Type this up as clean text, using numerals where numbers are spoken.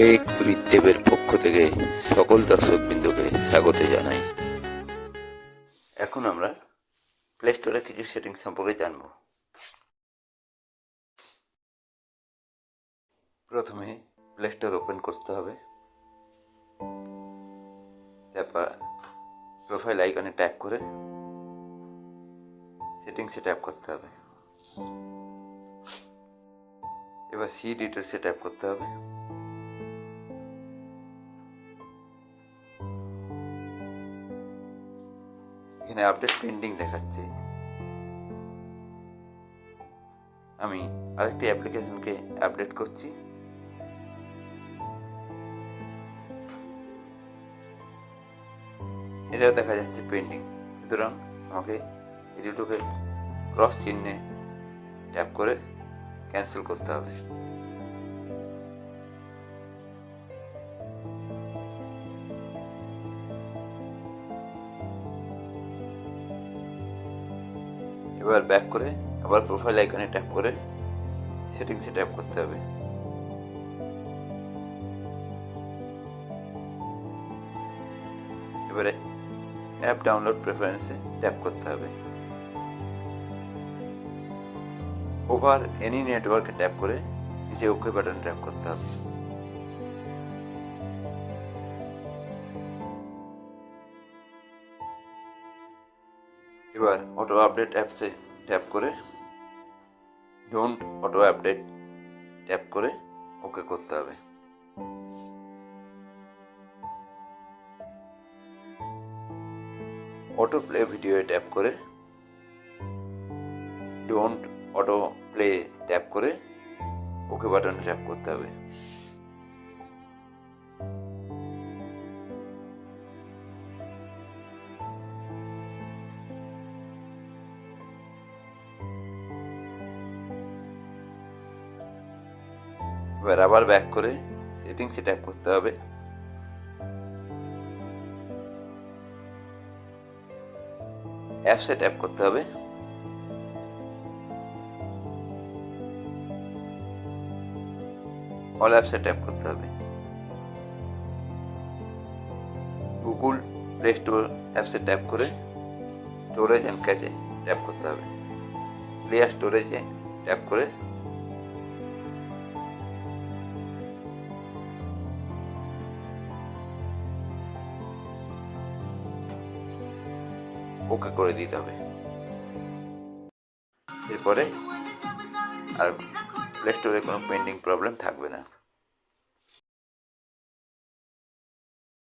Take with দেবের পক্ষ থেকে সকল দর্শকবৃন্দকে স্বাগত জানাই। এখন আমরা প্লে স্টোরে কিছু সেটিং সম্পর্কে জানব। প্রথমে প্লে স্টোর ওপেন করতে হবে, তারপর প্রোফাইল আইকনে ট্যাপ করে সেটিংসে ট্যাপ করতে হবে। এবার সি ডিটেলসে ট্যাপ করতে হবে। এখানে আপডেট পেন্ডিং দেখাচ্ছে। আমি আরেকটি অ্যাপ্লিকেশনকে আপডেট করছি। এটাও দেখা যাচ্ছে পেন্ডিং, সুতরাং আমাকে এই দুটোকে ক্রস চিহ্নে ট্যাপ করে ক্যান্সেল করতে হবে। এবার ব্যাক করে আবার প্রোফাইল আইকনে ট্যাপ করে সেটিংসে ট্যাপ করতে হবে। এবারে অ্যাপ ডাউনলোড প্রেফারেন্সে ট্যাপ করতে হবে। ওভার এনি নেটওয়ার্কে ট্যাপ করে নিচে ওকে বাটন ট্যাপ করতে হবে। এবার অটো আপডেট অ্যাপসে ট্যাপ করে ডোন্ট অটো আপডেট ট্যাপ করে ওকে করতে হবে। অটো প্লে ভিডিওয়ে ট্যাপ করে ডোন্ট অটো প্লে ট্যাপ করে ওকে বাটনে ট্যাপ করতে হবে। এবার আবার ব্যাক করে সেটিংসে ট্যাপ করতে হবে। অ্যাপসে ট্যাপ করতে হবে। অল অ্যাপসে ট্যাপ করতে হবে। গুগল প্লে স্টোর অ্যাপসে ট্যাপ করে স্টোরেজ অ্যান্ড ক্যাচে ট্যাপ করতে হবে। ক্লিয়ার স্টোরেজে ট্যাপ করে ওকে করে দিতে হবে। এরপরে আর প্লে স্টোরে কোনো পেন্ডিং প্রবলেম থাকবে না।